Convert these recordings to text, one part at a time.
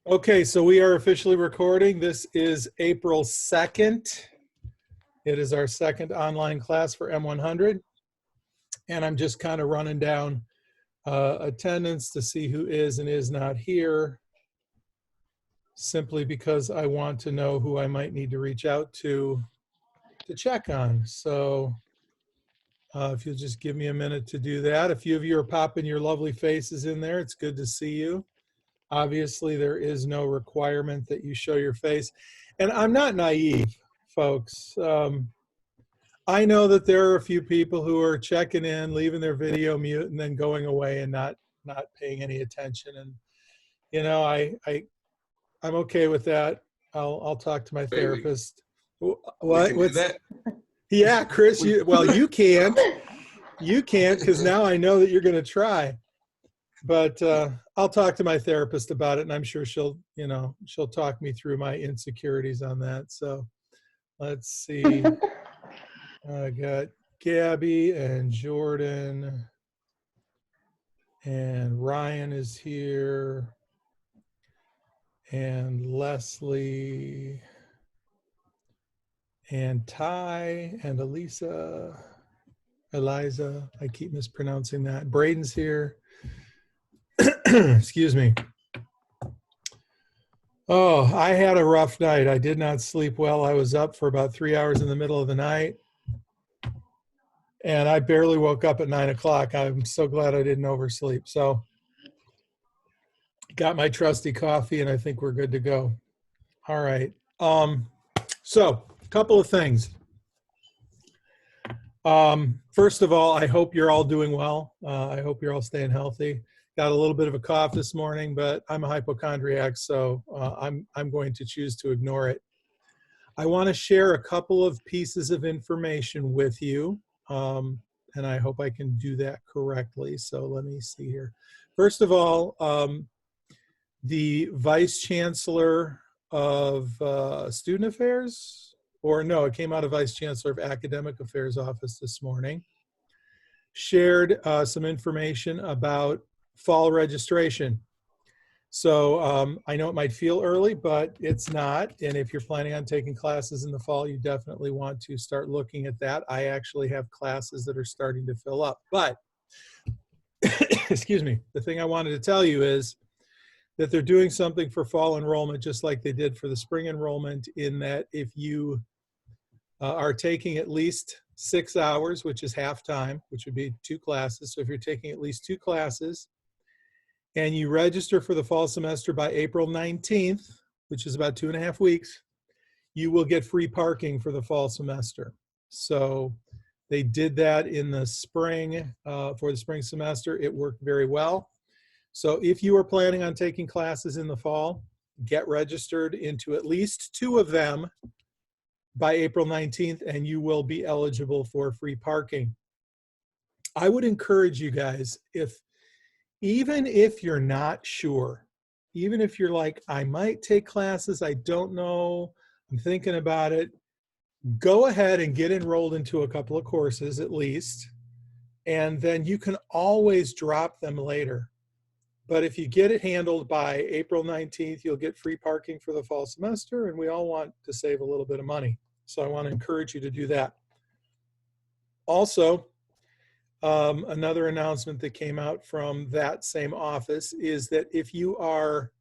Okay, so we are officially recording. This is April 2nd. It is our second online class for M100. And I'm just kind of running down attendance to see who is and is not here, simply because I want to know who I might need to reach out to check on. So if you'll just give me a minute to do that. A few of you are popping your lovely faces in there. It's good to see you. Obviously, there is no requirement that you show your face. And I'm not naive, folks. I know that there are a few people who are checking in, leaving their video mute, and then going away and not paying any attention. And, you know, I'm okay with that. I'll talk to my therapist. We What? can do that? Yeah, Chris, well, you can't. You can't, because now I know that you're going to try. But I'll talk to my therapist about it, and I'm sure she'll talk me through my insecurities on that. So let's see. I got Gabby and Jordan, and Ryan is here, and Leslie, and Ty, and Eliza. I keep mispronouncing that. Braden's here. Excuse me. Oh, I had a rough night. I did not sleep well. I was up for about 3 hours in the middle of the night, and I barely woke up at 9 o'clock. I'm so glad I didn't oversleep. So got my trusty coffee, and I think we're good to go. All right. So a couple of things. First of all, I hope you're all doing well. I hope you're all staying healthy. Got a little bit of a cough this morning, but I'm a hypochondriac, so I'm going to choose to ignore it. I want to share a couple of pieces of information with you, and I hope I can do that correctly. So let me see here. First of all, the Vice Chancellor of Student Affairs, or no, it came out of Vice Chancellor of Academic Affairs office this morning, shared some information about fall registration. So I know it might feel early, but it's not. And if you're planning on taking classes in the fall, you definitely want to start looking at that. I actually have classes that are starting to fill up. But, excuse me, the thing I wanted to tell you is that they're doing something for fall enrollment just like they did for the spring enrollment, in that if you are taking at least 6 hours, which is half time, which would be 2 classes. So if you're taking at least 2 classes, and you register for the fall semester by April 19th, which is about 2.5 weeks, you will get free parking for the fall semester. So they did that in the spring, for the spring semester. It worked very well. So if you are planning on taking classes in the fall, get registered into at least 2 of them by April 19th, and you will be eligible for free parking. I would encourage you guys, even if you're not sure, even if you're like, I might take classes, I don't know, I'm thinking about it, go ahead and get enrolled into a couple of courses at least, and then you can always drop them later. But if you get it handled by April 19th, you'll get free parking for the fall semester, and we all want to save a little bit of money. So I want to encourage you to do that. Also, another announcement that came out from that same office is that if you are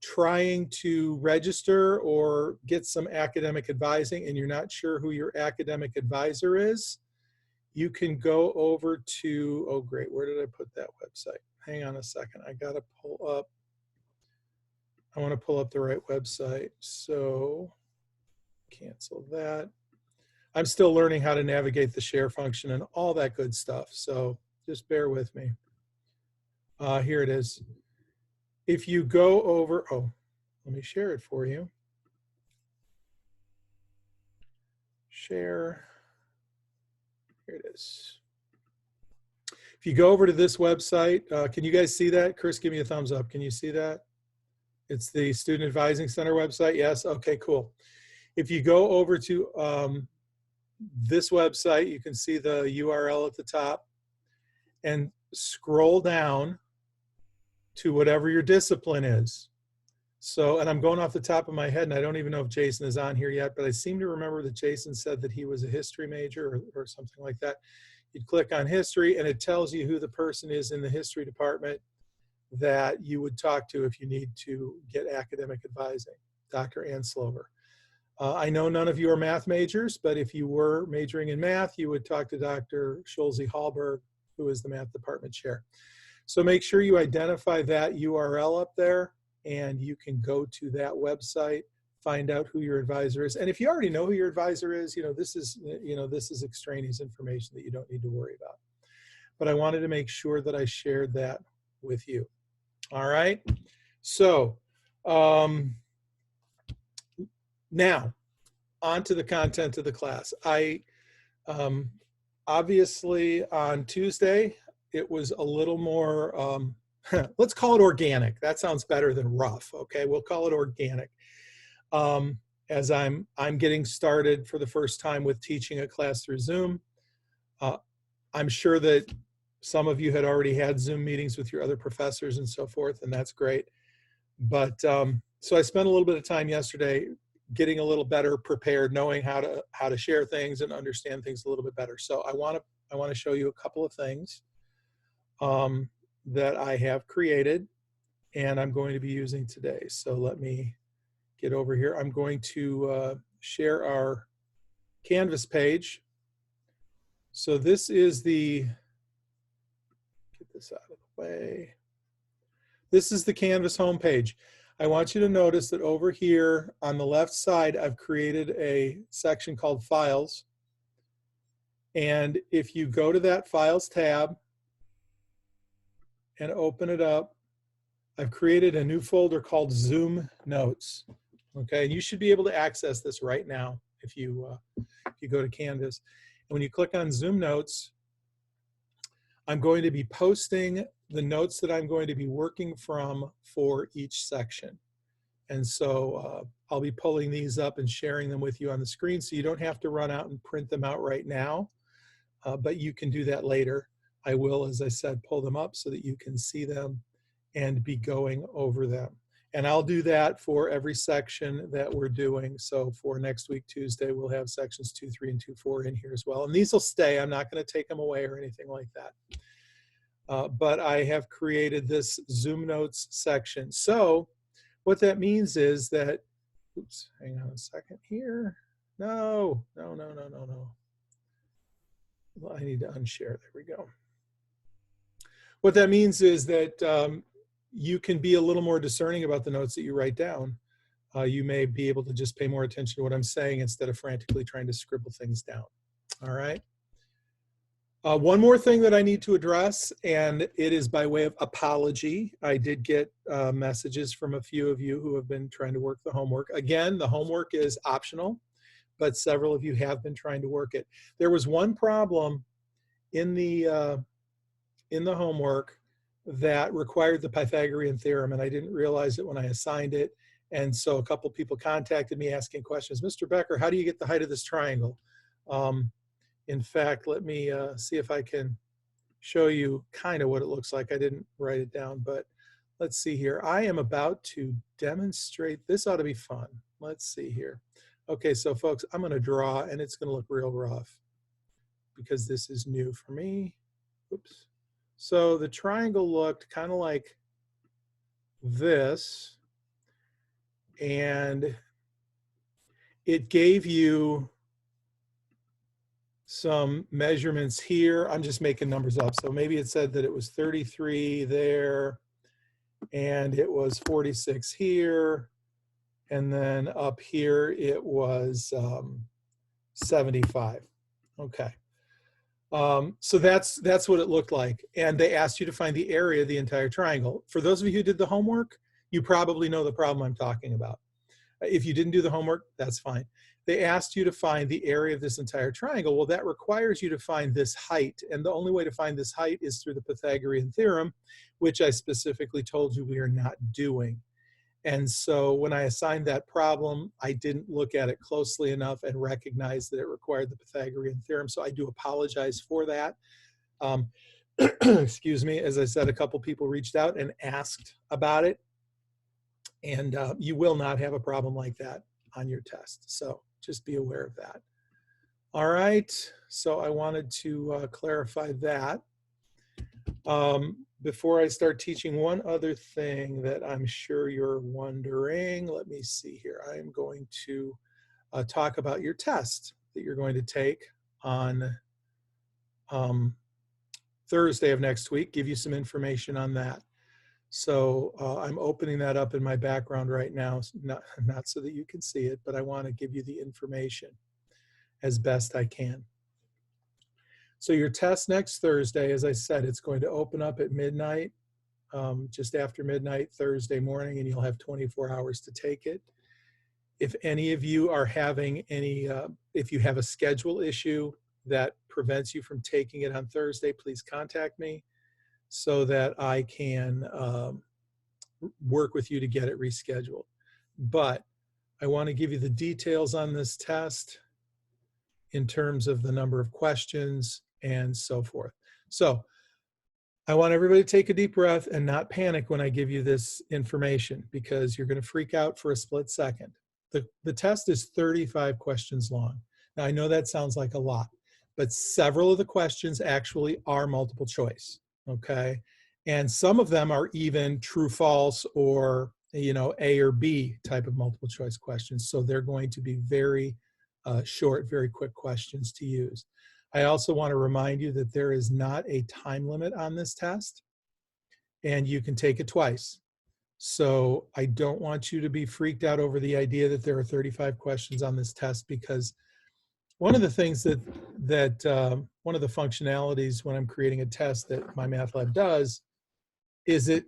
trying to register or get some academic advising and you're not sure who your academic advisor is, you can go over to, oh great, where did I put that website? Hang on a second, I gotta pull up, I wanna pull up the right website. So cancel that. I'm still learning how to navigate the share function and all that good stuff. So just bear with me. Here it is. If you go over, oh, let me share it for you. Share, here it is. If you go over to this website, can you guys see that? Chris, give me a thumbs up. Can you see that? It's the Student Advising Center website. Yes, okay, cool. If you go over to this website, you can see the URL at the top, and scroll down to whatever your discipline is. So, and I'm going off the top of my head, and I don't even know if Jason is on here yet, but I seem to remember that Jason said that he was a history major or something like that. You'd click on history, and it tells you who the person is in the history department that you would talk to if you need to get academic advising, Dr. Ann Slover. I know none of you are math majors, but if you were majoring in math, you would talk to Dr. Schulze Hallberg, who is the math department chair. So make sure you identify that URL up there, and you can go to that website, find out who your advisor is. And if you already know who your advisor is, this is extraneous information that you don't need to worry about. But I wanted to make sure that I shared that with you. All right. So now on to the content of the class. I obviously on Tuesday, it was a little more, let's call it organic. That sounds better than rough. Okay, we'll call it organic. As I'm getting started for the first time with teaching a class through Zoom. I'm sure that some of you had already had Zoom meetings with your other professors and so forth, and that's great. But so I spent a little bit of time yesterday getting a little better prepared, knowing how to share things and understand things a little bit better. So I want to show you a couple of things that I have created and I'm going to be using today. So let me get over here. I'm going to share our Canvas page. So this is get this out of the way. This is the Canvas homepage. I want you to notice that over here on the left side, I've created a section called Files. And if you go to that Files tab and open it up, I've created a new folder called Zoom Notes. Okay, and you should be able to access this right now if you go to Canvas. And when you click on Zoom Notes, I'm going to be posting the notes that I'm going to be working from for each section. And so I'll be pulling these up and sharing them with you on the screen, so you don't have to run out and print them out right now, but you can do that later. I will, as I said, pull them up so that you can see them and be going over them. And I'll do that for every section that we're doing. So for next week, Tuesday, we'll have sections 2, 3, and 2, 4 in here as well. And these will stay. I'm not going to take them away or anything like that. But I have created this Zoom Notes section. So what that means is that, oops, hang on a second here. No. Well, I need to unshare. There we go. What that means is that you can be a little more discerning about the notes that you write down. You may be able to just pay more attention to what I'm saying instead of frantically trying to scribble things down. All right. One more thing that I need to address, and it is by way of apology. I did get messages from a few of you who have been trying to work the homework. Again, the homework is optional, but several of you have been trying to work it. There was one problem in the homework that required the Pythagorean theorem, and I didn't realize it when I assigned it. And so a couple people contacted me asking questions. Mr. Becker, how do you get the height of this triangle? In fact, let me see if I can show you kind of what it looks like. I didn't write it down, but let's see here. I am about to demonstrate. This ought to be fun. Let's see here. Okay, so folks, I'm going to draw, and it's going to look real rough because this is new for me. Oops. So the triangle looked kind of like this, and it gave you some measurements here. I'm just making numbers up. So maybe it said that it was 33 there, and it was 46 here, and then up here it was 75. Okay. So that's what it looked like. And they asked you to find the area of the entire triangle. For those of you who did the homework, you probably know the problem I'm talking about. If you didn't do the homework, that's fine. They asked you to find the area of this entire triangle. Well, that requires you to find this height. And the only way to find this height is through the Pythagorean theorem, which I specifically told you we are not doing. And so when I assigned that problem, I didn't look at it closely enough and recognize that it required the Pythagorean theorem. So I do apologize for that. Excuse me. As I said, a couple people reached out and asked about it. And you will not have a problem like that on your test. So just be aware of that. All right, so I wanted to clarify that. Before I start teaching, one other thing that I'm sure you're wondering, let me see here. I am going to talk about your test that you're going to take on Thursday of next week, give you some information on that. So I'm opening that up in my background right now, not so that you can see it, but I want to give you the information as best I can. So your test next Thursday, as I said, it's going to open up at midnight, just after midnight Thursday morning, and you'll have 24 hours to take it. If any of you are having any, if you have a schedule issue that prevents you from taking it on Thursday, please contact me so that I can work with you to get it rescheduled. But I want to give you the details on this test in terms of the number of questions and so forth. So I want everybody to take a deep breath and not panic when I give you this information, because you're going to freak out for a split second. The test is 35 questions long. Now, I know that sounds like a lot, but several of the questions actually are multiple choice, okay? And some of them are even true, false, or, you know, A or B type of multiple choice questions. So they're going to be very short, very quick questions to use. I also want to remind you that there is not a time limit on this test, and you can take it twice. So I don't want you to be freaked out over the idea that there are 35 questions on this test, because one of the things that one of the functionalities when I'm creating a test that my math lab does is it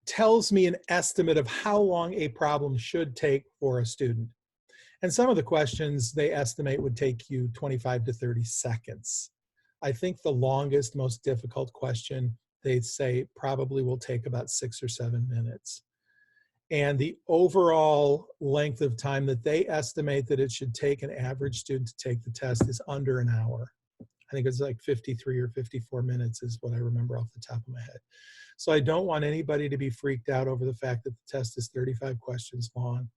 tells me an estimate of how long a problem should take for a student. And some of the questions they estimate would take you 25 to 30 seconds. I think the longest, most difficult question, they'd say probably will take about 6 or 7 minutes. And the overall length of time that they estimate that it should take an average student to take the test is under an hour. I think it's like 53 or 54 minutes is what I remember off the top of my head. So I don't want anybody to be freaked out over the fact that the test is 35 questions long,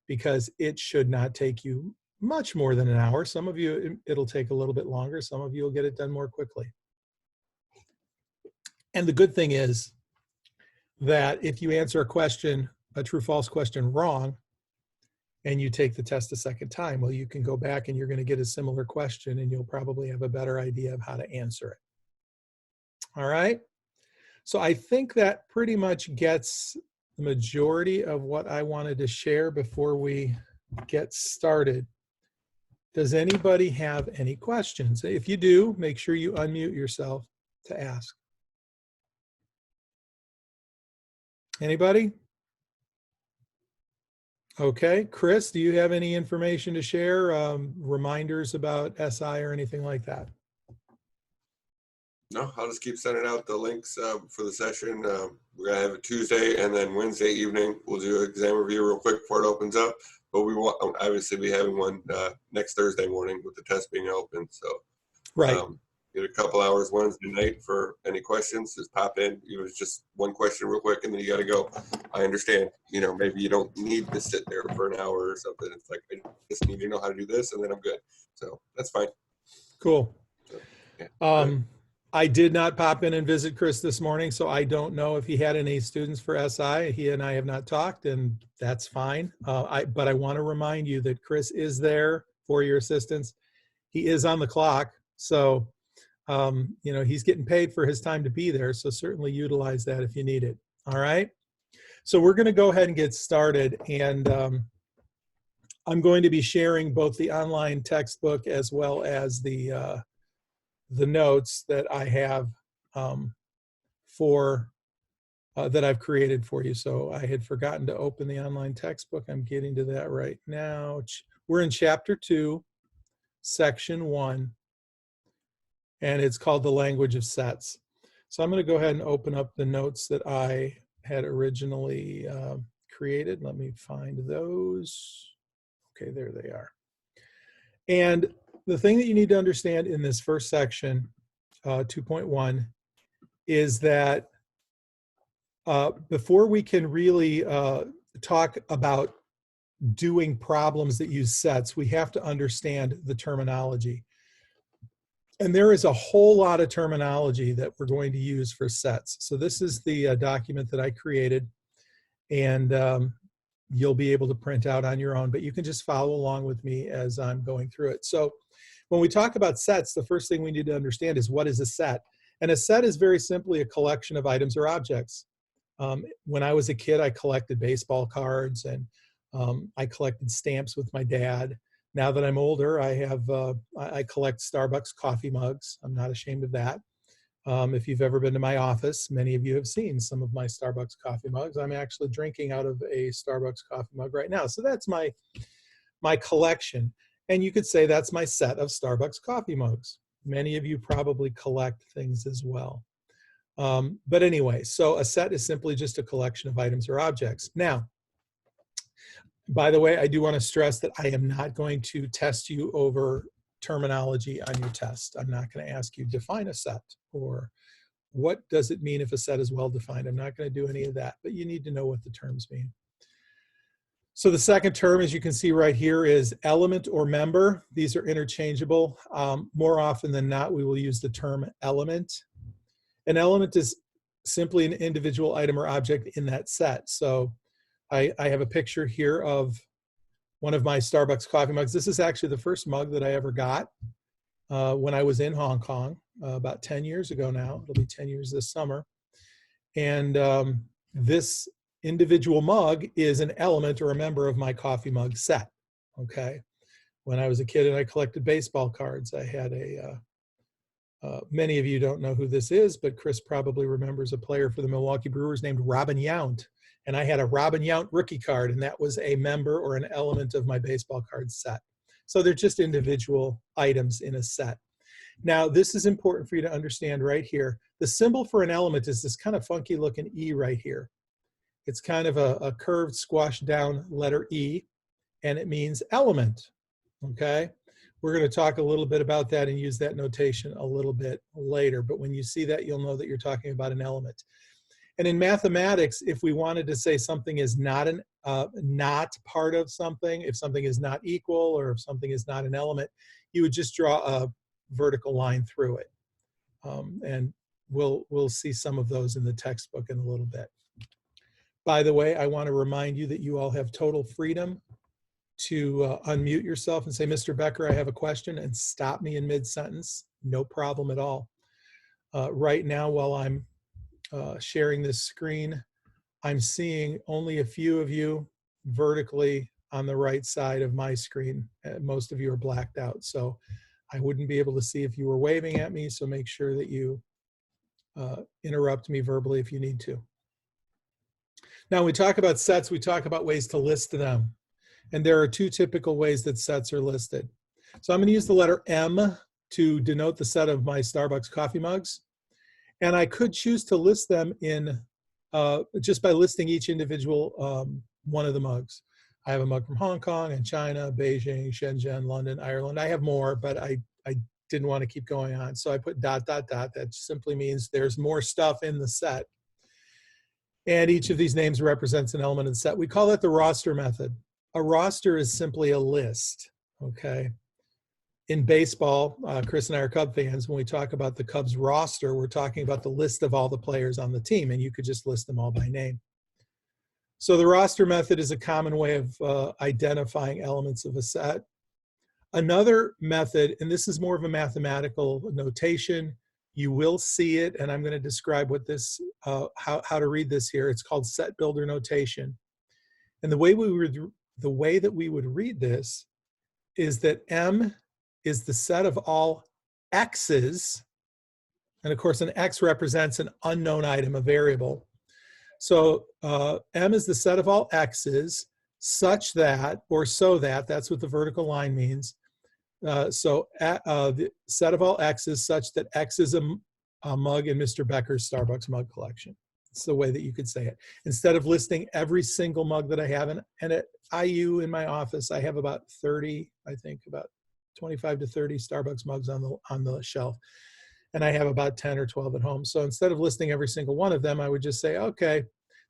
because it should not take you much more than an hour. Some of you, it'll take a little bit longer. Some of you will get it done more quickly. And the good thing is that if you answer a question, a true-false question, wrong, and you take the test a second time, well, you can go back and you're going to get a similar question, and you'll probably have a better idea of how to answer it. All right? So I think that pretty much gets the majority of what I wanted to share before we get started. Does anybody have any questions? If you do, make sure you unmute yourself to ask. Anybody? Okay, Chris, do you have any information to share? Reminders about SI or anything like that? No, I'll just keep sending out the links for the session. We're going to have it Tuesday, and then Wednesday evening, we'll do an exam review real quick before it opens up. But we want, obviously, be having one next Thursday morning with the test being open. So, right. Get a couple hours Wednesday night for any questions. Just pop in. You know, it's just one question real quick, and then you got to go. I understand, you know, maybe you don't need to sit there for an hour or something. It's like, I just need to know how to do this, and then I'm good. So that's fine. Cool. So, yeah, I did not pop in and visit Chris this morning, so I don't know if he had any students for SI. He and I have not talked, and that's fine. But I want to remind you that Chris is there for your assistance. He is on the clock, so you know, he's getting paid for his time to be there, so certainly utilize that if you need it. All right? So we're going to go ahead and get started, and I'm going to be sharing both the online textbook as well as the notes that I have that I've created for you. So I had forgotten to open the online textbook. I'm getting to that right now. We're in chapter 2, section 1, and it's called The Language of Sets. So I'm going to go ahead and open up the notes that I had originally created. Let me find those. Okay, there they are. And the thing that you need to understand in this first section, 2.1, is that before we can really talk about doing problems that use sets, we have to understand the terminology. And there is a whole lot of terminology that we're going to use for sets. So this is the document that I created, and you'll be able to print out on your own, but you can just follow along with me as I'm going through it. So when we talk about sets, the first thing we need to understand is what is a set? And a set is very simply a collection of items or objects. When I was a kid, I collected baseball cards, and I collected stamps with my dad. Now that I'm older, I collect Starbucks coffee mugs. I'm not ashamed of that. If you've ever been to my office, many of you have seen some of my Starbucks coffee mugs. I'm actually drinking out of a Starbucks coffee mug right now. So that's my collection. And you could say that's my set of Starbucks coffee mugs. Many of you probably collect things as well. But anyway, so a set is simply just a collection of items or objects. Now, by the way, I do want to stress that I am not going to test you over terminology on your test. I'm not going to ask you define a set or what does it mean if a set is well defined. I'm not going to do any of that, but you need to know what the terms mean. So the second term, as you can see right here, is element or member. These are interchangeable. More often than not, we will use the term element. An element is simply an individual item or object in that set. So I have a picture here of one of my Starbucks coffee mugs. This is actually the first mug that I ever got when I was in Hong Kong about 10 years ago now. It'll be 10 years this summer. And this individual mug is an element or a member of my coffee mug set, okay? When I was a kid and I collected baseball cards, I had many of you don't know who this is, but Chris probably remembers a player for the Milwaukee Brewers named Robin Yount. And I had a Robin Yount rookie card, and that was a member or an element of my baseball card set. So they're just individual items in a set. Now, this is important for you to understand right here. The symbol for an element is this kind of funky looking E right here. It's kind of a curved, squashed down letter E, and it means element, okay? We're going to talk a little bit about that and use that notation a little bit later, but when you see that, you'll know that you're talking about an element. And in mathematics, if we wanted to say something is not part of something, if something is not equal, or if something is not an element, you would just draw a vertical line through it. And we'll see some of those in the textbook in a little bit. By the way, I want to remind you that you all have total freedom to unmute yourself and say, Mr. Becker, I have a question, and stop me in mid-sentence. No problem at all. Right now, while I'm sharing this screen, I'm seeing only a few of you vertically on the right side of my screen. Most of you are blacked out, so I wouldn't be able to see if you were waving at me, so make sure that you interrupt me verbally if you need to. Now, when we talk about sets, we talk about ways to list them. And there are two typical ways that sets are listed. So I'm going to use the letter M to denote the set of my Starbucks coffee mugs. And I could choose to list them in just by listing each individual one of the mugs. I have a mug from Hong Kong and China, Beijing, Shenzhen, London, Ireland. I have more, but I didn't want to keep going on. So I put ... That simply means there's more stuff in the set. And each of these names represents an element of the set. We call that the roster method. A roster is simply a list, okay? In baseball, Chris and I are Cub fans. When we talk about the Cubs roster, we're talking about the list of all the players on the team, and you could just list them all by name. So the roster method is a common way of identifying elements of a set. Another method, and this is more of a mathematical notation, you will see it, and I'm going to describe what this, how to read this here. It's called set builder notation. And the way that we would read this is that M is the set of all X's, and of course an X represents an unknown item, a variable. So M is the set of all X's such that, or so that, that's what the vertical line means. The set of all X's such that X is a mug in Mr. Becker's Starbucks mug collection. It's the way that you could say it. Instead of listing every single mug that I have, and at IU in my office, I have about 30, I think about 25 to 30 Starbucks mugs on the shelf. And I have about 10 or 12 at home. So instead of listing every single one of them, I would just say, okay,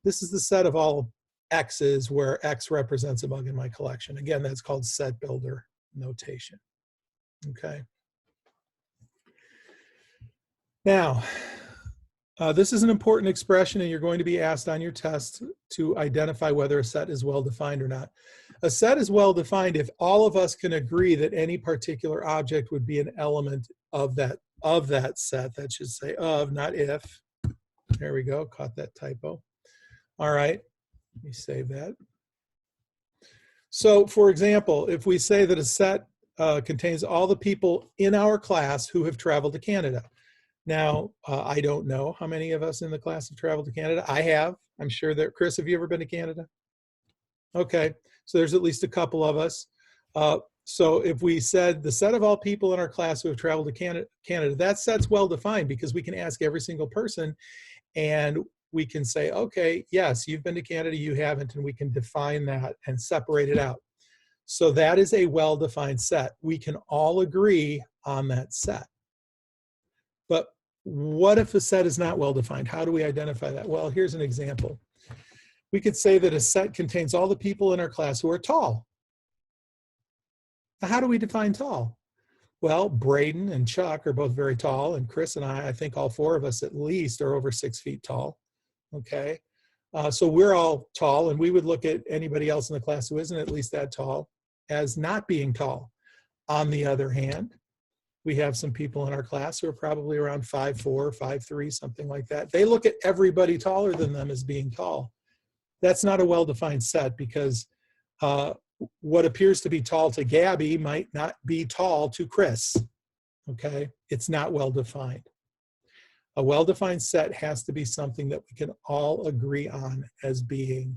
this is the set of all X's where X represents a bug in my collection. Again, that's called set builder notation. Okay. Now, this is an important expression, and you're going to be asked on your test to identify whether a set is well-defined or not. A set is well-defined if all of us can agree that any particular object would be an element of that set. That should say of, not if. There we go, caught that typo. All right, let me save that. So, for example, if we say that a set contains all the people in our class who have traveled to Canada. Now, I don't know how many of us in the class have traveled to Canada. I have. I'm sure that, Chris, have you ever been to Canada? Okay, so there's at least a couple of us. So if we said the set of all people in our class who have traveled to Canada, that set's well defined because we can ask every single person and we can say, okay, yes, you've been to Canada, you haven't, and we can define that and separate it out. So that is a well-defined set. We can all agree on that set. But what if a set is not well-defined? How do we identify that? Well, here's an example. We could say that a set contains all the people in our class who are tall. Now, how do we define tall? Well, Braden and Chuck are both very tall, and Chris and I think all four of us at least are over 6 feet tall. Okay, so we're all tall, and we would look at anybody else in the class who isn't at least that tall as not being tall. On the other hand, we have some people in our class who are probably around 5'4", 5'3", something like that. They look at everybody taller than them as being tall. That's not a well-defined set because what appears to be tall to Gabby might not be tall to Chris. Okay, it's not well-defined. A well-defined set has to be something that we can all agree on as being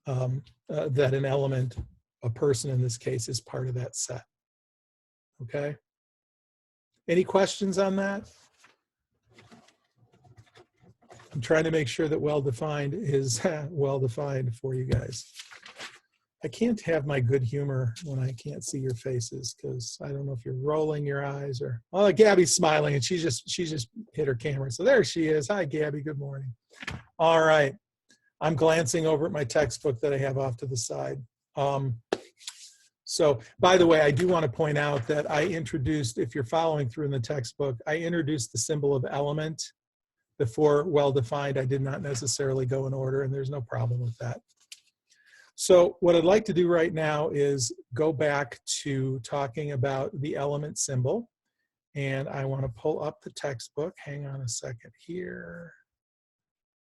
that an element, a person in this case, is part of that set. Okay. Any questions on that? I'm trying to make sure that well-defined is well-defined for you guys. I can't have my good humor when I can't see your faces because I don't know if you're rolling your eyes or, oh, Gabby's smiling and she just hit her camera. So there she is. Hi, Gabby. Good morning. All right. I'm glancing over at my textbook that I have off to the side. So, by the way, I do want to point out that I introduced, if you're following through in the textbook, I introduced the symbol of element before well-defined. I did not necessarily go in order, and there's no problem with that. So what I'd like to do right now is go back to talking about the element symbol. And I want to pull up the textbook. Hang on a second here.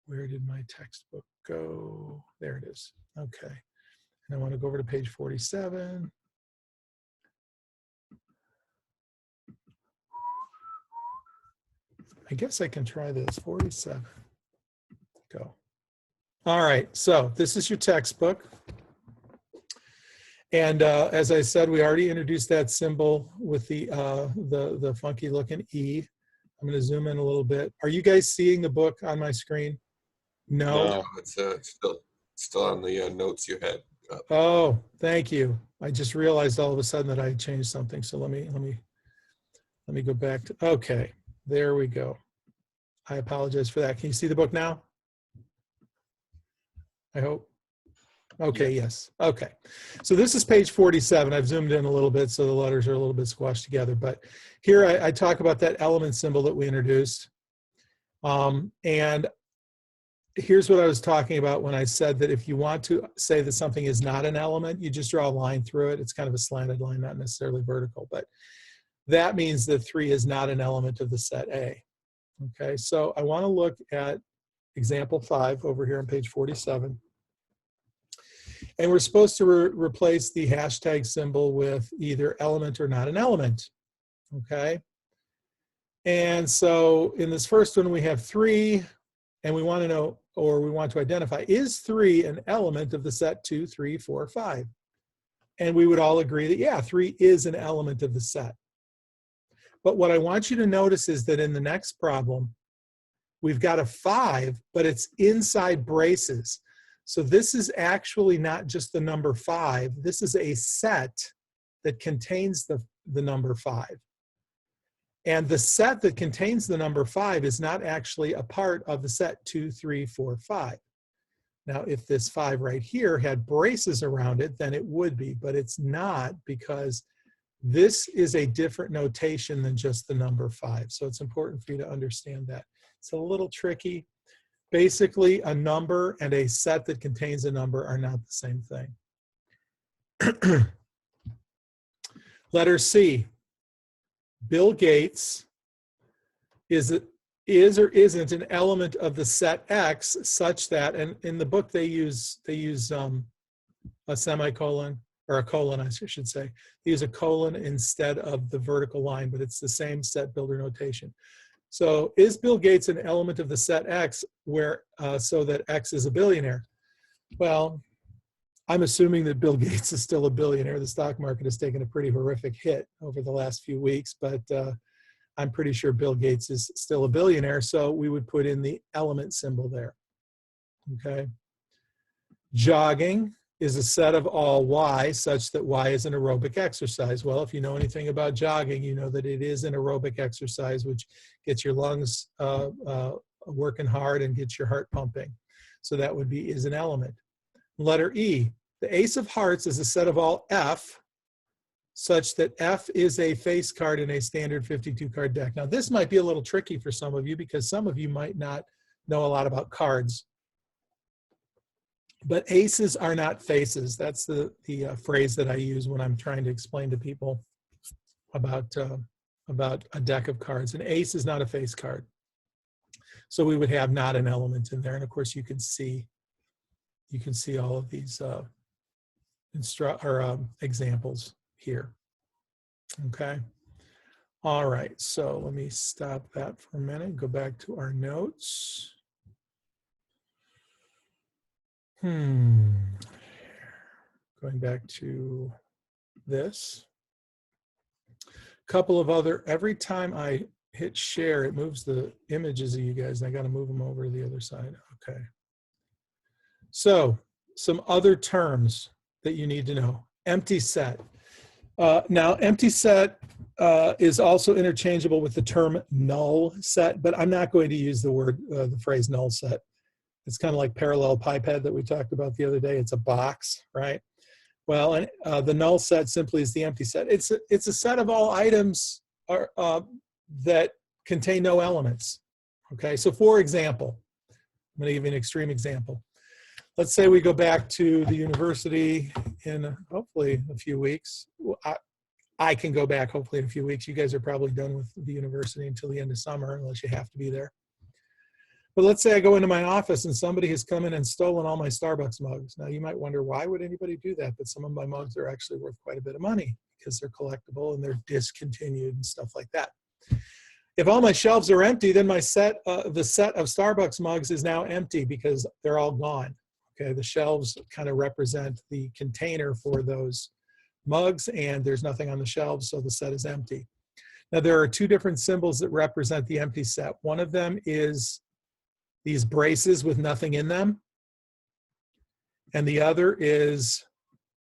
Where did my textbook go? There it is. Okay. And I want to go over to page 47. I guess I can try this. 47. Go. All right. So this is your textbook. And as I said, we already introduced that symbol with the funky looking E. I'm going to zoom in a little bit. Are you guys seeing the book on my screen? No. No, it's still on the notes you had. Oh, thank you. I just realized all of a sudden that I had changed something. So let me go back to, okay, there we go. I apologize for that. Can you see the book now? I hope. Okay, Yeah. yes. Okay. So this is page 47. I've zoomed in a little bit so the letters are a little bit squashed together. But here I talk about that element symbol that we introduced. And here's what I was talking about when I said that if you want to say that something is not an element, you just draw a line through it. It's kind of a slanted line, not necessarily vertical. But that means that 3 is not an element of the set A. Okay, so I want to look at example 5 over here on page 47. And we're supposed to replace the hashtag symbol with either element or not an element. Okay. And so in this first one, we have 3, and we want to know, or we want to identify, is 3 an element of the set 2, 3, 4, 5? And we would all agree that, yeah, 3 is an element of the set. But what I want you to notice is that in the next problem, we've got a 5, but it's inside braces. So this is actually not just the number 5. This is a set that contains the number 5. And the set that contains the number 5 is not actually a part of the set 2, 3, 4, 5. Now, if this 5 right here had braces around it, then it would be, but it's not, because this is a different notation than just the number 5. So it's important for you to understand that. It's a little tricky. Basically, a number and a set that contains a number are not the same thing. Letter C. Bill Gates is or isn't an element of the set X such that, and in the book they use a semicolon, or a colon, I should say. They use a colon instead of the vertical line, but it's the same set builder notation. So is Bill Gates an element of the set X where so that X is a billionaire? Well, I'm assuming that Bill Gates is still a billionaire. The stock market has taken a pretty horrific hit over the last few weeks, but I'm pretty sure Bill Gates is still a billionaire, so we would put in the element symbol there. Okay. Jogging is a set of all Y such that Y is an aerobic exercise. Well, if you know anything about jogging, you know that it is an aerobic exercise which gets your lungs working hard and gets your heart pumping. So that would be is an element. Letter E, the ace of hearts is a set of all F such that F is a face card in a standard 52 card deck. Now this might be a little tricky for some of you because some of you might not know a lot about cards. But aces are not faces. That's the phrase that I use when I'm trying to explain to people about a deck of cards. An ace is not a face card. So we would have not an element in there. And of course you can see all of these examples here. Okay. All right. So let me stop that for a minute. Go back to our notes. Going back to this. Couple of other, every time I hit share, it moves the images of you guys. I got to move them over to the other side. Okay. So some other terms that you need to know. Empty set. Now, empty set is also interchangeable with the term null set, but I'm not going to use the phrase null set. It's kind of like parallelepiped that we talked about the other day. It's a box, right? Well, and the null set simply is the empty set. It's a set of all items that contain no elements. Okay, so for example, I'm going to give you an extreme example. Let's say we go back to the university in hopefully a few weeks. I can go back hopefully in a few weeks. You guys are probably done with the university until the end of summer, unless you have to be there. But let's say I go into my office and somebody has come in and stolen all my Starbucks mugs. Now you might wonder, why would anybody do that? But some of my mugs are actually worth quite a bit of money because they're collectible and they're discontinued and stuff like that. If all my shelves are empty, then the set of Starbucks mugs is now empty because they're all gone. Okay, the shelves kind of represent the container for those mugs and there's nothing on the shelves, so the set is empty. Now there are two different symbols that represent the empty set. One of them is these braces with nothing in them. And the other is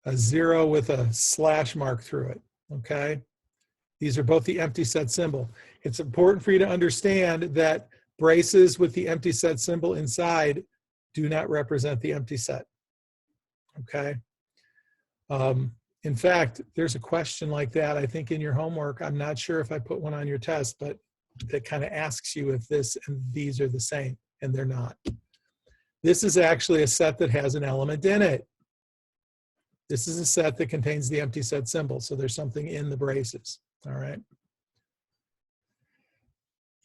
a 0 with a slash mark through it, okay? These are both the empty set symbol. It's important for you to understand that braces with the empty set symbol inside do not represent the empty set, okay? In fact, there's a question like that, I think, in your homework. I'm not sure if I put one on your test, but that kind of asks you if this and these are the same. And they're not. This is actually a set that has an element in it. This is a set that contains the empty set symbol, so there's something in the braces, all right?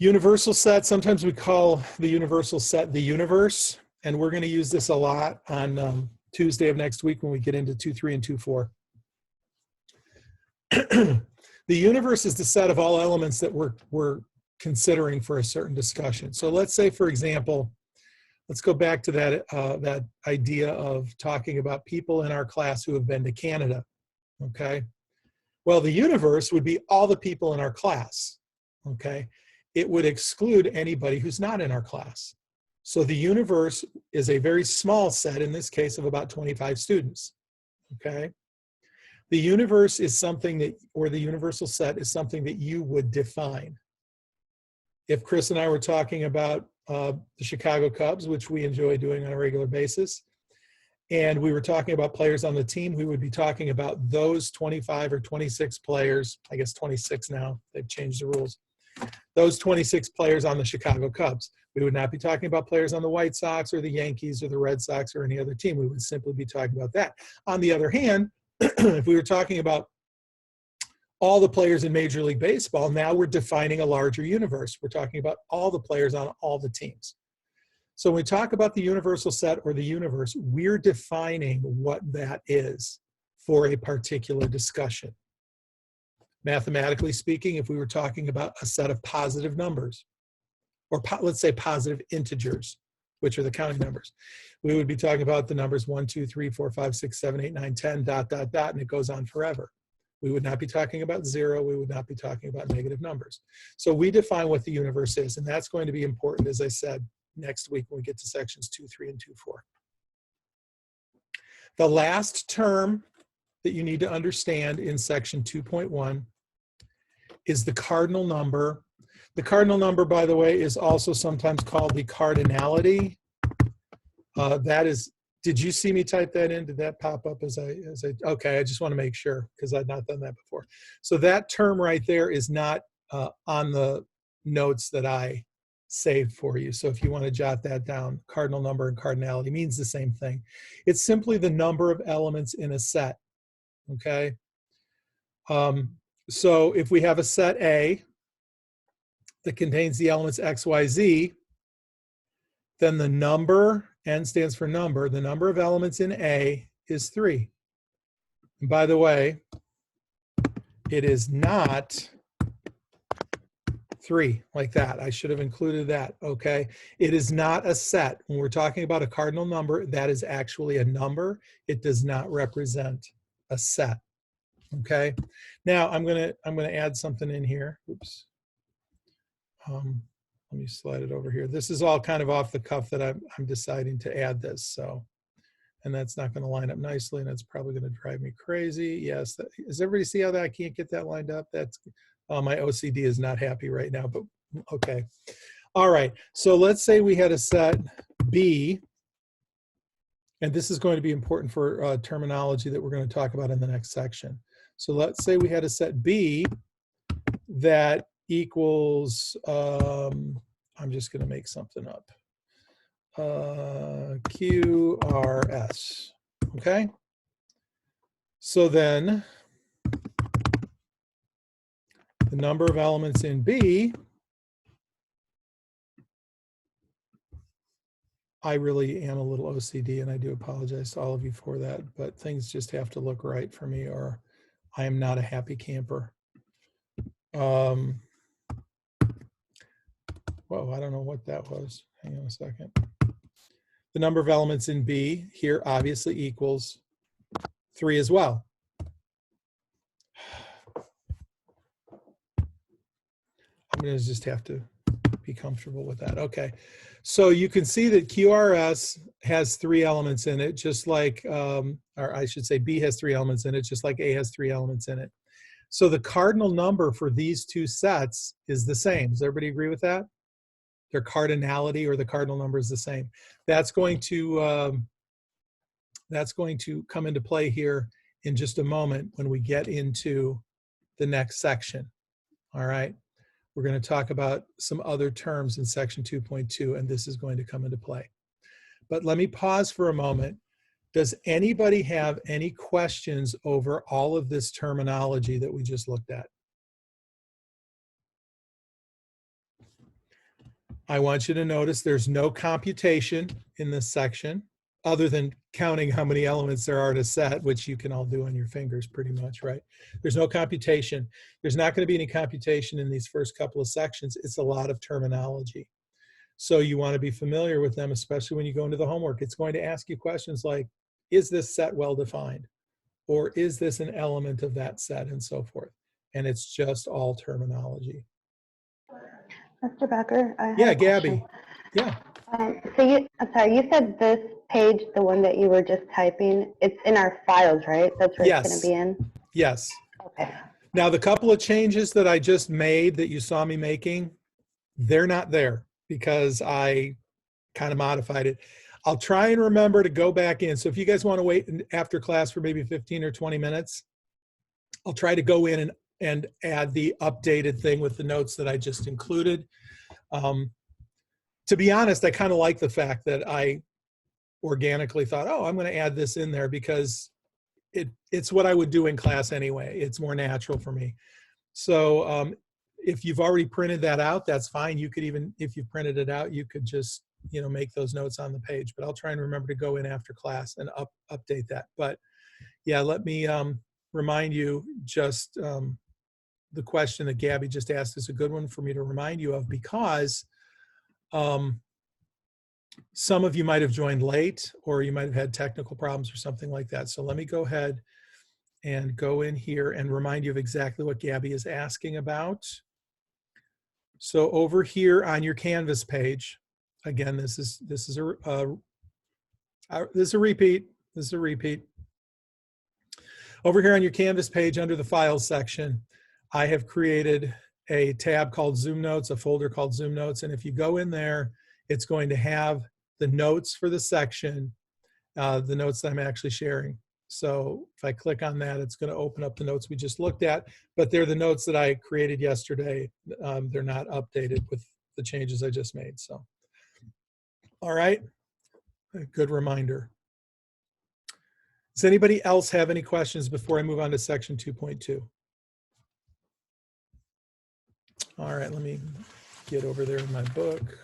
Universal set, sometimes we call the universal set the universe, and we're going to use this a lot on Tuesday of next week when we get into 2.3 and 2.4. The universe is the set of all elements that we're considering for a certain discussion. So let's say, for example, let's go back to that idea of talking about people in our class who have been to Canada, okay? Well, the universe would be all the people in our class, okay? It would exclude anybody who's not in our class. So the universe is a very small set, in this case of about 25 students, okay? The universe is something that, or the universal set is something that you would define. If Chris and I were talking about the Chicago Cubs, which we enjoy doing on a regular basis, and we were talking about players on the team, we would be talking about those 25 or 26 players, I guess 26 now, they've changed the rules, those 26 players on the Chicago Cubs. We would not be talking about players on the White Sox or the Yankees or the Red Sox or any other team. We would simply be talking about that. On the other hand, if we were talking about all the players in Major League Baseball, now we're defining a larger universe. We're talking about all the players on all the teams. So when we talk about the universal set or the universe, we're defining what that is for a particular discussion. Mathematically speaking, if we were talking about a set of positive numbers, or let's say positive integers, which are the counting numbers, we would be talking about the numbers 1, 2, 3, 4, 5, 6, 7, 8, 9, 10, ... and it goes on forever. We would not be talking about 0. We would not be talking about negative numbers. So we define what the universe is, and that's going to be important, as I said, next week when we get to sections 2, 3, and 2, 4. The last term that you need to understand in section 2.1 is the cardinal number. The cardinal number, by the way, is also sometimes called the cardinality. That is, did you see me type that in? Did that pop up as I, okay, I just want to make sure because I've not done that before. So that term right there is not on the notes that I saved for you. So if you want to jot that down, cardinal number and cardinality means the same thing. It's simply the number of elements in a set, okay? So if we have a set A that contains the elements X, Y, Z, then the number, N stands for number, the number of elements in A is 3. And by the way, it is not 3 like that. I should have included that, okay? It is not a set. When we're talking about a cardinal number, that is actually a number. It does not represent a set, okay? Now I'm gonna add something in here. Oops. Let me slide it over here. This is all kind of off the cuff that I'm deciding to add this. So, and that's not going to line up nicely, and that's probably going to drive me crazy. Yes, does everybody see how that I can't get that lined up? That's my OCD is not happy right now, but okay. All right. So let's say we had a set B, and this is going to be important for terminology that we're going to talk about in the next section. So let's say we had a set B that equals, I'm just going to make something up, QRS, okay? So then the number of elements in B, I really am a little OCD, and I do apologize to all of you for that, but things just have to look right for me or I am not a happy camper. Whoa, I don't know what that was. Hang on a second. The number of elements in B here obviously equals 3 as well. I'm going to just have to be comfortable with that. Okay. So you can see that QRS has 3 elements in it, just like, or I should say B has 3 elements in it, just like A has 3 elements in it. So the cardinal number for these two sets is the same. Does everybody agree with that? Their cardinality or the cardinal number is the same. That's going to come into play here in just a moment when we get into the next section. All right. We're going to talk about some other terms in section 2.2, and this is going to come into play. But let me pause for a moment. Does anybody have any questions over all of this terminology that we just looked at? I want you to notice there's no computation in this section other than counting how many elements there are in a set, which you can all do on your fingers pretty much, right? There's no computation. There's not going to be any computation in these first couple of sections. It's a lot of terminology. So you want to be familiar with them, especially when you go into the homework. It's going to ask you questions like, is this set well defined? Or is this an element of that set, and so forth? And it's just all terminology. Mr. Becker, I have Yeah, a Gabby. question. Yeah. I'm sorry, you said this page, the one that you were just typing, it's in our files, right? That's where it's going to be in? Yes. Okay. Now, the couple of changes that I just made that you saw me making, they're not there. because I kind of modified it. I'll try and remember to go back in. So if you guys want to wait after class for maybe 15 or 20 minutes, I'll try to go in and add the updated thing with the notes that I just included. To be honest, I kind of like the fact that I organically thought, oh, I'm going to add this in there because it's what I would do in class anyway. It's more natural for me. So if you've already printed that out, that's fine. You could even, if you printed it out, you could just, you know, make those notes on the page. But I'll try and remember to go in after class and update that. But yeah, let me remind you just the question that Gabby just asked is a good one for me to remind you of, because some of you might have joined late, or you might have had technical problems or something like that. So let me go ahead and go in here and remind you of exactly what Gabby is asking about. So over here on your Canvas page, again, this is a repeat. This is a repeat. Over here on your Canvas page under the Files section, I have created a tab called Zoom Notes, a folder called Zoom Notes. And if you go in there, it's going to have the notes for the section, the notes that I'm actually sharing. So if I click on that, it's going to open up the notes we just looked at, but they're the notes that I created yesterday. They're not updated with the changes I just made. So, all right, a good reminder. Does anybody else have any questions before I move on to section 2.2? All right, let me get over there in my book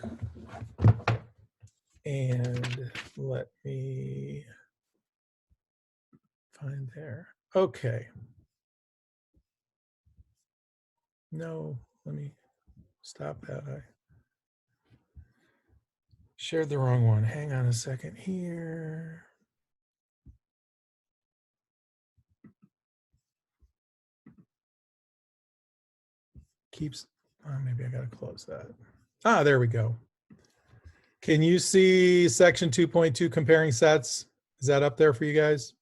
and let me find there. Okay. No, let me stop that. I shared the wrong one. Hang on a second here. Keeps, oh, maybe I gotta close that. Ah, there we go. Can you see section 2.2 comparing sets? Is that up there for you guys?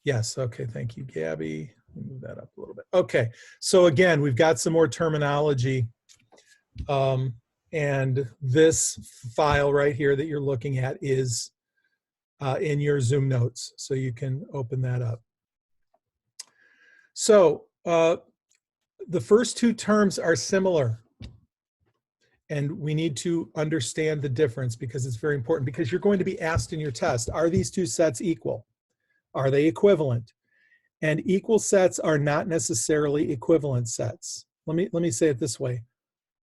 Yes, okay, thank you, Gabby. Let me move that up a little bit. Okay, so again, we've got some more terminology. And this file right here that you're looking at is in your Zoom notes, so you can open that up. So the first two terms are similar, and we need to understand the difference because it's very important, because you're going to be asked in your test, are these two sets equal? Are they equivalent? And equal sets are not necessarily equivalent sets. Let me say it this way.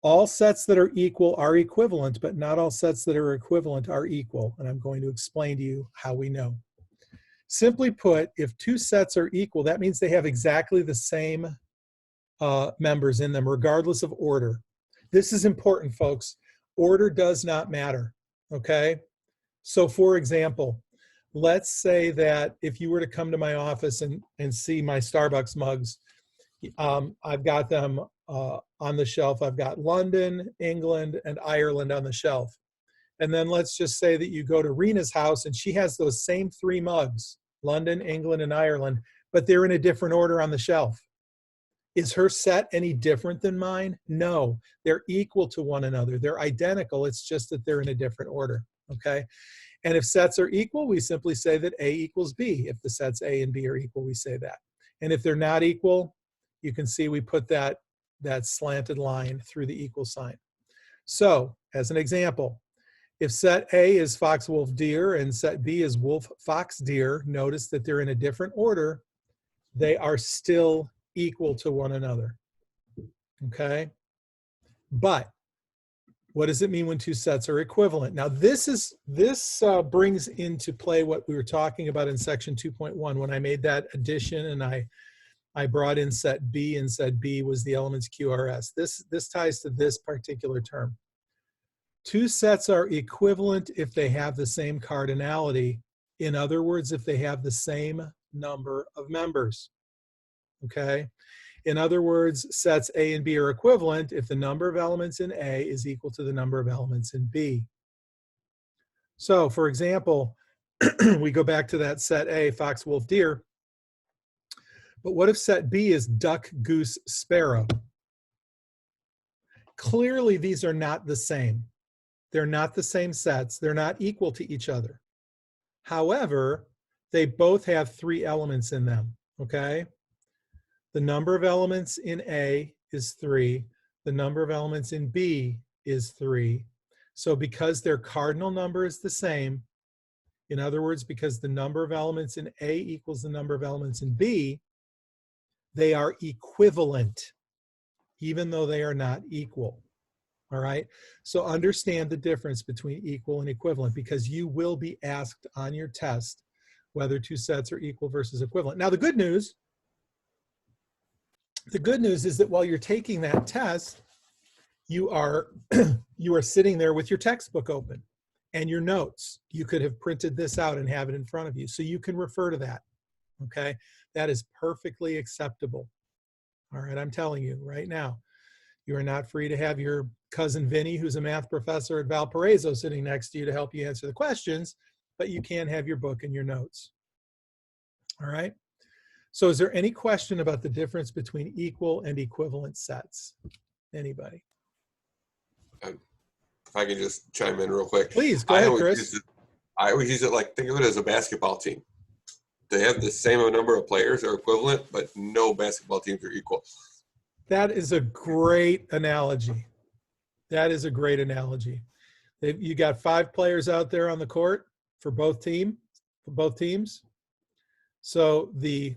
All sets that are equal are equivalent, but not all sets that are equivalent are equal. And I'm going to explain to you how we know. Simply put, if two sets are equal, that means they have exactly the same members in them, regardless of order. This is important, folks. Order does not matter, okay? So for example, let's say that if you were to come to my office and see my Starbucks mugs, I've got them on the shelf. I've got London, England, and Ireland on the shelf. And then let's just say that you go to Rena's house and she has those same three mugs, London, England, and Ireland, but they're in a different order on the shelf. Is her set any different than mine? No, they're equal to one another. They're identical. It's just that they're in a different order, okay? And if sets are equal, we simply say that A equals B. If the sets A and B are equal, we say that. And if they're not equal, you can see we put that slanted line through the equal sign. So, as an example, if set A is fox, wolf, deer, and set B is wolf, fox, deer, notice that they're in a different order. They are still equal to one another, okay? But what does it mean when two sets are equivalent? Now, this brings into play what we were talking about in section 2.1 when I made that addition and I brought in set B, and set B was the elements QRS. This ties to this particular term. Two sets are equivalent if they have the same cardinality. In other words, if they have the same number of members, okay? In other words, sets A and B are equivalent if the number of elements in A is equal to the number of elements in B. So, for example, we go back to that set A, fox, wolf, deer. But what if set B is duck, goose, sparrow? clearly these are not the same. They're not the same sets. They're not equal to each other. However, they both have 3 elements in them, okay? The number of elements in A is 3. The number of elements in B is 3. So because their cardinal number is the same, in other words, because the number of elements in A equals the number of elements in B, they are equivalent, even though they are not equal. All right, so understand the difference between equal and equivalent, because you will be asked on your test whether 2 sets are equal versus equivalent. Now, the good news is that while you're taking that test, you are sitting there with your textbook open and your notes. You could have printed this out and have it in front of you, so you can refer to that. Okay, that is perfectly acceptable. All right, I'm telling you right now. You are not free to have your cousin Vinny, who's a math professor at Valparaiso, sitting next to you to help you answer the questions, but you can have your book and your notes. All right? So is there any question about the difference between equal and equivalent sets? Anybody? If I can just chime in real quick. Please, go ahead, Chris. I always use it like, think of it as a basketball team. They have the same number of players or equivalent, but no basketball teams are equal. That is a great analogy. That is a great analogy. You got 5 players out there on the court for both teams. So the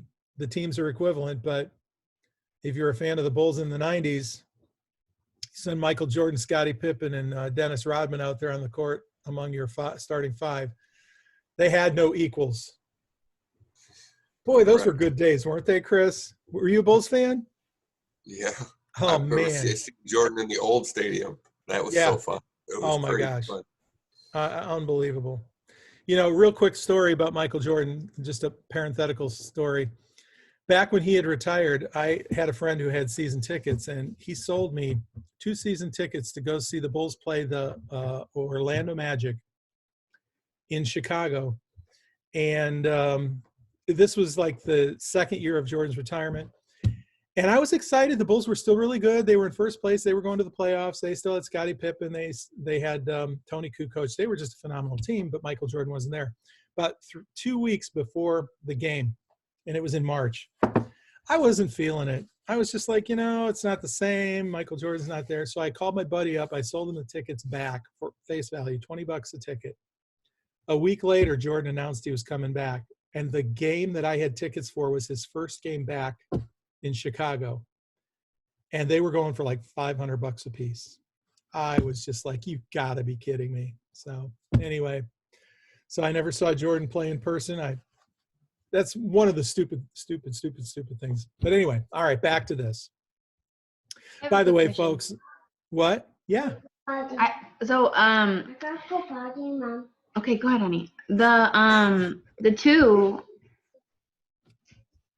teams are equivalent, but if you're a fan of the Bulls in the 90s, send Michael Jordan, Scottie Pippen, and Dennis Rodman out there on the court among your starting 5. They had no equals. Boy, those were good days, weren't they, Chris? Were you a Bulls fan? Yeah. Oh, I remember seeing Jordan in the old stadium. That was so fun. It was my gosh. Unbelievable. You know, real quick story about Michael Jordan, just a parenthetical story. Back when he had retired, I had a friend who had season tickets, and he sold me 2 season tickets to go see the Bulls play the Orlando Magic in Chicago. And this was like the 2nd year of Jordan's retirement. And I was excited. The Bulls were still really good. They were in first place. They were going to the playoffs. They still had Scottie Pippen. They had Tony Kukoc. They were just a phenomenal team, but Michael Jordan wasn't there. But 2 weeks before the game, and it was in March, I wasn't feeling it. I was just like, it's not the same. Michael Jordan's not there. So I called my buddy up. I sold him the tickets back for face value, $20 a ticket. A week later, Jordan announced he was coming back. And the game that I had tickets for was his first game back in Chicago, and they were going for like $500 a piece. I was just like, you gotta be kidding me. So anyway, I never saw Jordan play in person. That's one of the stupid things. But anyway, all right, back to this. By the way, folks, what? Yeah. Okay, go ahead, honey. The 2.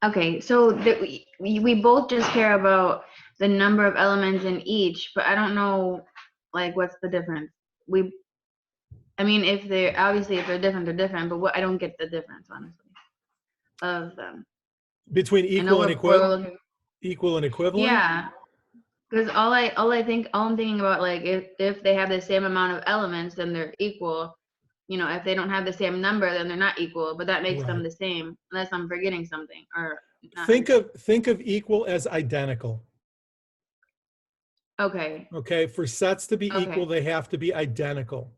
Okay, so we both just care about the number of elements in each, but I don't know, like, what's the difference? I mean, if they're different, they're different, but I don't get the difference, honestly, of them. Between equal and equivalent? Equal and equivalent? Yeah, because all I'm thinking about, like, if they have the same amount of elements, then they're equal. If they don't have the same number, then they're not equal, but that makes them the same, unless I'm forgetting something or not. Think of equal as identical. Okay. Okay, for sets to be equal, they have to be identical.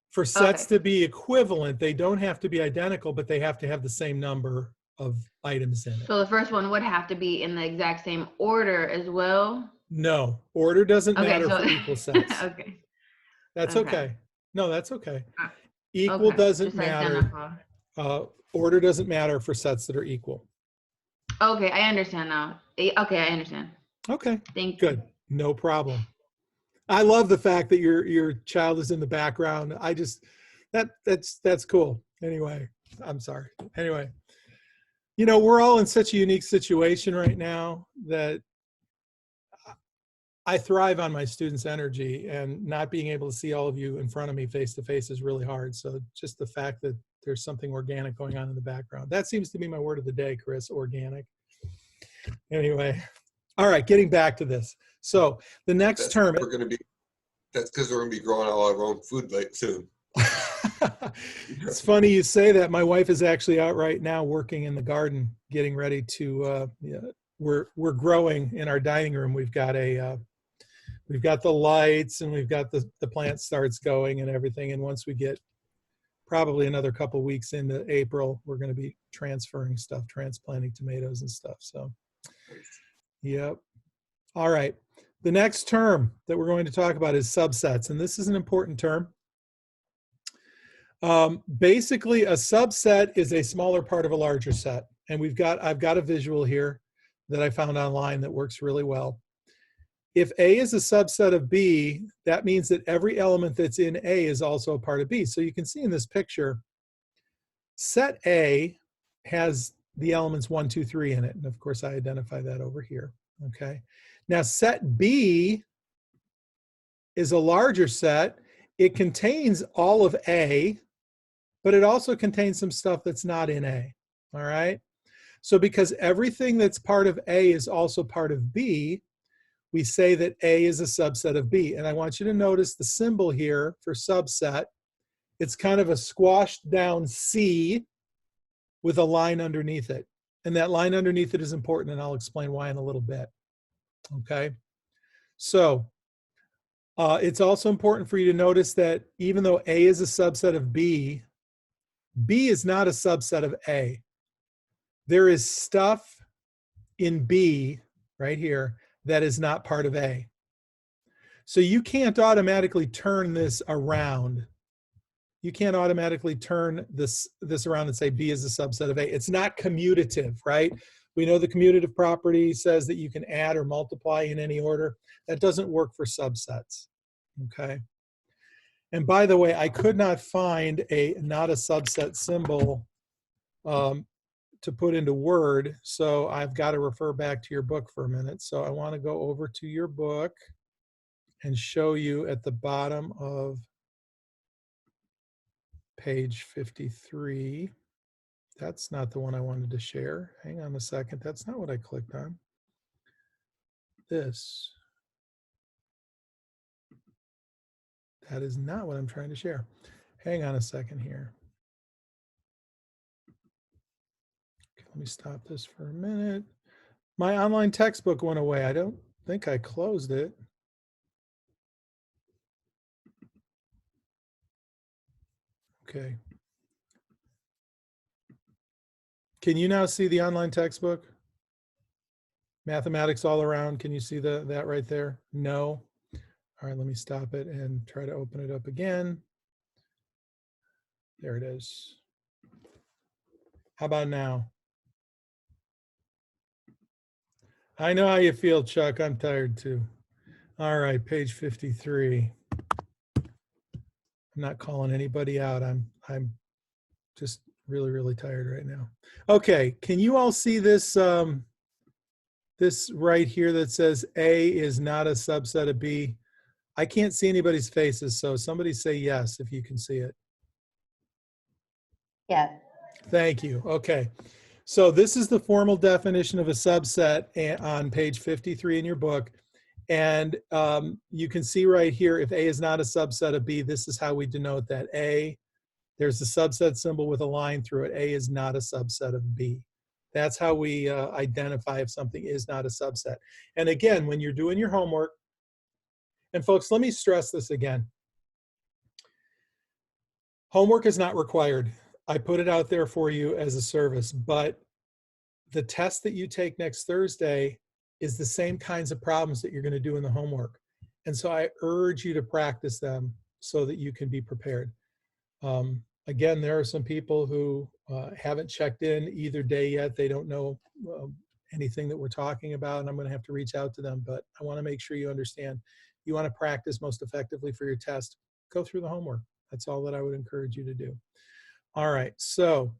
For sets to be equivalent, they don't have to be identical, but they have to have the same number of items in it. So the first one would have to be in the exact same order as well? No, order doesn't matter for equal sets. Okay. That's okay. No, that's okay. Equal doesn't matter. Order doesn't matter for sets that are equal. Okay, I understand now. Okay, I understand. Okay. Thank you. Good. No problem. I love the fact that your child is in the background. I just that's cool. Anyway, I'm sorry. Anyway, we're all in such a unique situation right now that I thrive on my students' energy, and not being able to see all of you in front of me face to face is really hard. So just the fact that there's something organic going on in the background. That seems to be my word of the day, Chris, organic. Anyway, all right, getting back to this. So the next That's term, we're going to be. That's because we're going to be growing all our own food soon. it's funny you say that. My wife is actually out right now working in the garden, getting ready to. We're growing in our dining room. We've got the lights and we've got the plant starts going and everything. And once we get probably another couple weeks into April, we're going to be transferring stuff, transplanting tomatoes and stuff. So, yep. All right. The next term that we're going to talk about is subsets, and this is an important term. Basically, a subset is a smaller part of a larger set, and I've got a visual here that I found online that works really well. If A is a subset of B, that means that every element that's in A is also a part of B. So you can see in this picture, set A has the elements 1, 2, 3 in it, and of course I identify that over here. Okay. Now set B is a larger set. It contains all of A, but it also contains some stuff that's not in A. All right. So because everything that's part of A is also part of B, we say that A is a subset of B. And I want you to notice the symbol here for subset. It's kind of a squashed down C with a line underneath it. And that line underneath it is important, and I'll explain why in a little bit. Okay. So it's also important for you to notice that even though A is a subset of B, B is not a subset of A. There is stuff in B right here that is not part of A. So you can't automatically turn this around. You can't automatically turn this around and say B is a subset of A. It's not commutative, right? We know the commutative property says that you can add or multiply in any order. That doesn't work for subsets, okay? And by the way, I could not find a not a subset symbol to put into Word, so I've got to refer back to your book for a minute. So I want to go over to your book and show you at the bottom of page 53. That's not the one I wanted to share. Hang on a second. That's not what I clicked on. This. That is not what I'm trying to share. Hang on a second here. Okay, let me stop this for a minute. My online textbook went away. I don't think I closed it. Okay. Can you now see the online textbook? Mathematics all around. Can you see that right there? No. All right, let me stop it and try to open it up again. There it is. How about now? I know how you feel, Chuck. I'm tired too. All right, page 53. I'm not calling anybody out. I'm just really tired right now. Okay, can you all see this this right here that says A is not a subset of B? I can't see anybody's faces, so somebody say yes if you can see it. Yes. Thank you. Okay. So this is the formal definition of a subset on page 53 in your book. And you can see right here, if A is not a subset of B, this is how we denote that. A, there's a subset symbol with a line through it. A is not a subset of B. That's how we identify if something is not a subset. And again, when you're doing your homework, and folks, let me stress this again. Homework is not required. I put it out there for you as a service, but the test that you take next Thursday is the same kinds of problems that you're going to do in the homework. And so I urge you to practice them so that you can be prepared. Again, there are some people who haven't checked in either day yet. They don't know anything that we're talking about, and I'm going to have to reach out to them. But I want to make sure you understand. You want to practice most effectively for your test, go through the homework. That's all that I would encourage you to do. All right, so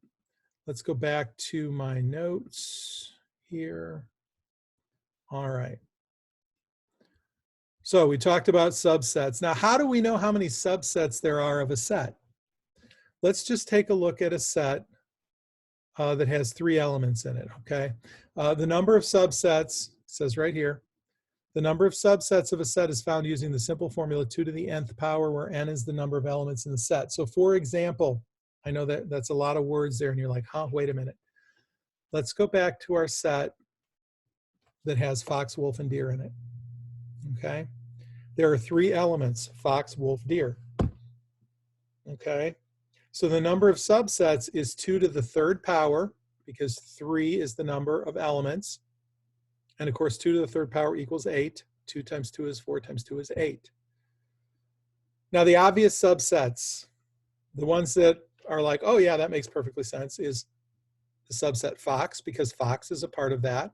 let's go back to my notes here. All right. So we talked about subsets. Now, how do we know how many subsets there are of a set? Let's just take a look at a set that has 3 elements in it, okay? The number of subsets, it says right here, The number of subsets of a set is found using the simple formula 2 to the nth power, where n is the number of elements in the set. So for example, I know that that's a lot of words there, and you're like, huh, wait a minute. Let's go back to our set that has fox, wolf, and deer in it. Okay? There are 3 elements, fox, wolf, deer. Okay? So the number of subsets is 2 to the 3rd power, because 3 is the number of elements. And of course, 2 to the 3rd power equals 8. 2 times 2 is 4 times 2 is 8. Now the obvious subsets, the ones that are like, oh yeah, that makes perfectly sense, is the subset fox, because fox is a part of that.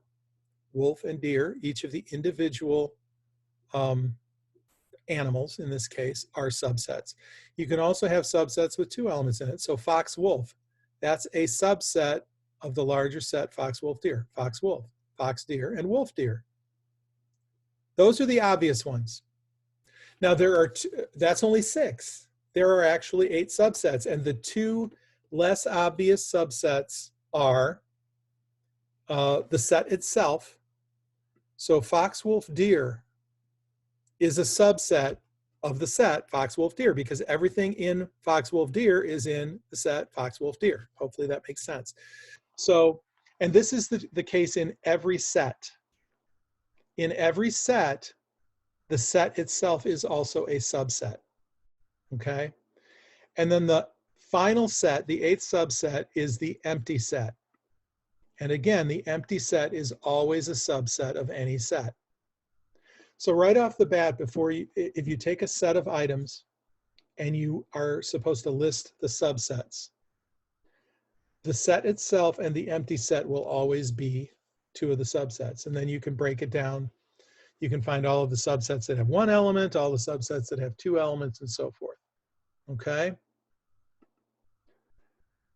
Wolf and deer, each of the individual animals in this case, are subsets. You can also have subsets with 2 elements in it. So fox, wolf, that's a subset of the larger set fox, wolf, deer. Fox, wolf, fox, deer, and wolf, deer. Those are the obvious ones. Now there are that's only 6. There are actually 8 subsets, and the 2 less obvious subsets are the set itself. So fox, wolf, deer is a subset of the set fox, wolf, deer, because everything in fox, wolf, deer is in the set fox, wolf, deer. Hopefully that makes sense. So, and this is the case in every set. In every set, the set itself is also a subset. Okay? And then the final set, the 8th subset, is the empty set. And again, the empty set is always a subset of any set. So right off the bat, if you take a set of items and you are supposed to list the subsets, the set itself and the empty set will always be 2 of the subsets. And then you can break it down. You can find all of the subsets that have 1 element, all the subsets that have 2 elements, and so forth. Okay?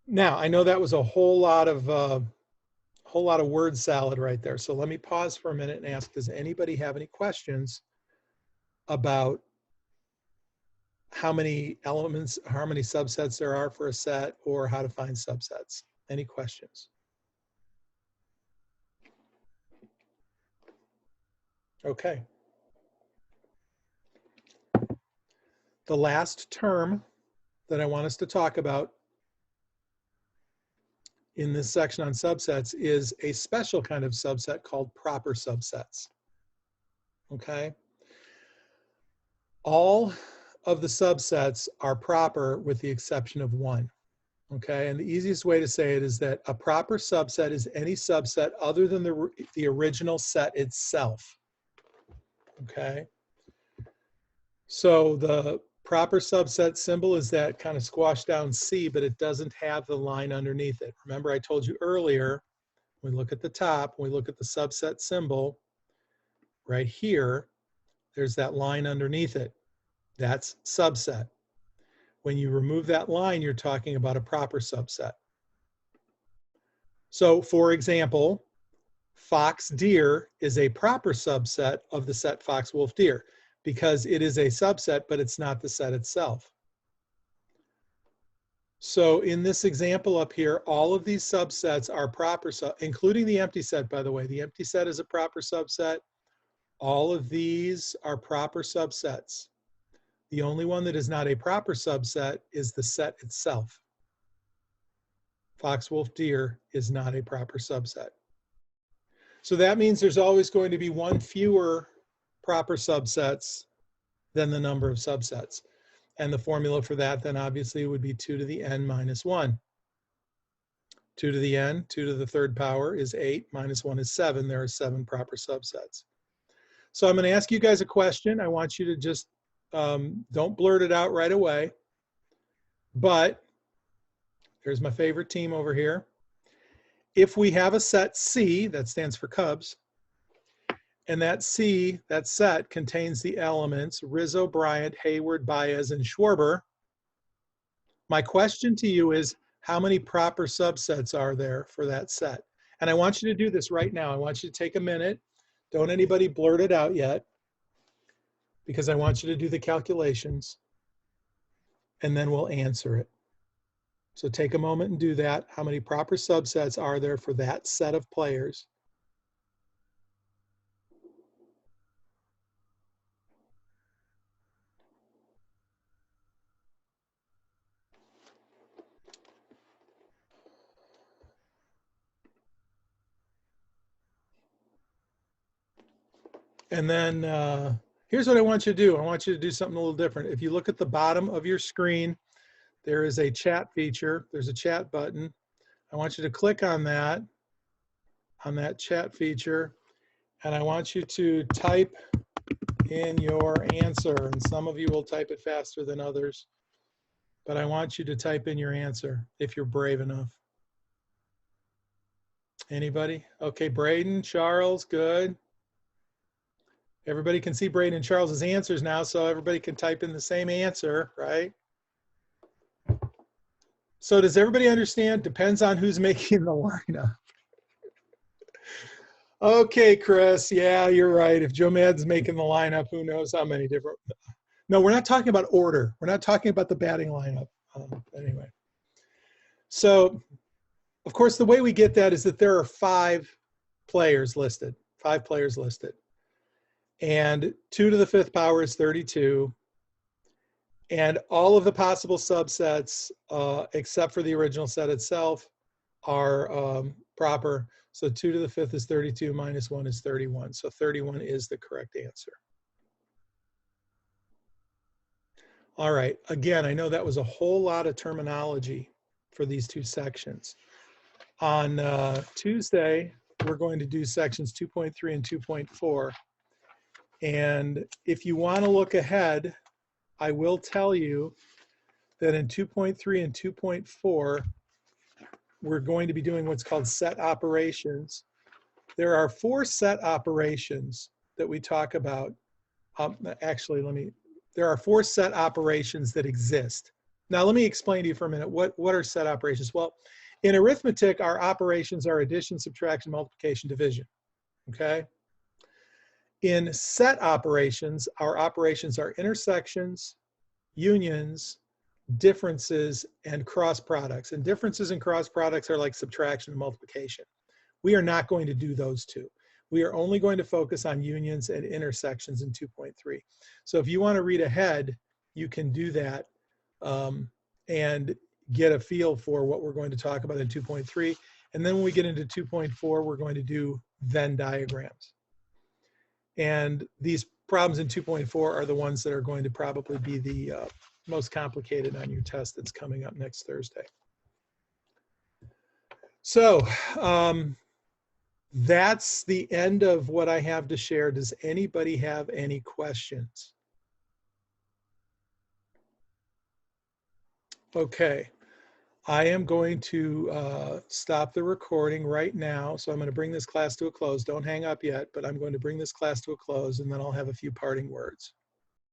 Now, I know that was a whole lot of word salad right there. So let me pause for a minute and ask, does anybody have any questions about how many elements, how many subsets there are for a set, or how to find subsets? Any questions? Okay. The last term that I want us to talk about in this section on subsets is a special kind of subset called proper subsets. Okay? All of the subsets are proper with the exception of 1. Okay, and the easiest way to say it is that a proper subset is any subset other than the original set itself. Okay, so the proper subset symbol is that kind of squashed down C, but it doesn't have the line underneath it. Remember, I told you earlier, when we look at the top, when we look at the subset symbol, right here, there's that line underneath it. That's subset. When you remove that line, you're talking about a proper subset. So, for example, fox, deer is a proper subset of the set fox, wolf, deer, because it is a subset, but it's not the set itself. So in this example up here, all of these subsets are proper, including the empty set, by the way. The empty set is a proper subset. All of these are proper subsets. The only one that is not a proper subset is the set itself. Fox, wolf, deer is not a proper subset. So that means there's always going to be 1 fewer proper subsets than the number of subsets. And the formula for that then obviously would be 2 to the n minus 1. 2 to the n, 2 to the 3rd power is 8, minus 1 is 7. There are 7 proper subsets. So I'm going to ask you guys a question. I want you to just don't blurt it out right away. But here's my favorite team over here. If we have a set C, that stands for Cubs, and that C, that set, contains the elements Rizzo, Bryant, Hayward, Baez, and Schwarber, my question to you is, how many proper subsets are there for that set? And I want you to do this right now. I want you to take a minute. Don't anybody blurt it out yet, because I want you to do the calculations, and then we'll answer it. So take a moment and do that. How many proper subsets are there for that set of players? And then here's what I want you to do. I want you to do something a little different. If you look at the bottom of your screen, there is a chat feature. There's a chat button. I want you to click on that chat feature, and I want you to type in your answer. And some of you will type it faster than others, but I want you to type in your answer if you're brave enough. Anybody? Okay, Braden, Charles, good. Everybody can see Braden and Charles's answers now, so everybody can type in the same answer, right? So does everybody understand? Depends on who's making the lineup. Okay, Chris, yeah, you're right. If Joe Madden's making the lineup, who knows how many different. No, we're not talking about order. We're not talking about the batting lineup. Anyway. So, of course, the way we get that is that there are 5 players listed. 5 players listed. And 2 to the 5th power is 32. And all of the possible subsets, except for the original set itself, are proper. So 2 to the 5th is 32 minus 1 is 31. So 31 is the correct answer. All right. Again, I know that was a whole lot of terminology for these 2 sections. On Tuesday, we're going to do sections 2.3 and 2.4. And if you want to look ahead, I will tell you that in 2.3 and 2.4, we're going to be doing what's called set operations. There are 4 set operations that we talk about. There are 4 set operations that exist. Now, let me explain to you for a minute, what are set operations? Well, in arithmetic, our operations are addition, subtraction, multiplication, division, okay? In set operations, our operations are intersections, unions, differences, and cross products. And differences and cross products are like subtraction and multiplication. We are not going to do those 2. We are only going to focus on unions and intersections in 2.3. So if you want to read ahead, you can do that and get a feel for what we're going to talk about in 2.3. And then when we get into 2.4, we're going to do Venn diagrams. And these problems in 2.4 are the ones that are going to probably be the most complicated on your test that's coming up next Thursday. So that's the end of what I have to share. Does anybody have any questions? Okay, I am going to stop the recording right now. So I'm going to bring this class to a close. Don't hang up yet, but I'm going to bring this class to a close, and then I'll have a few parting words.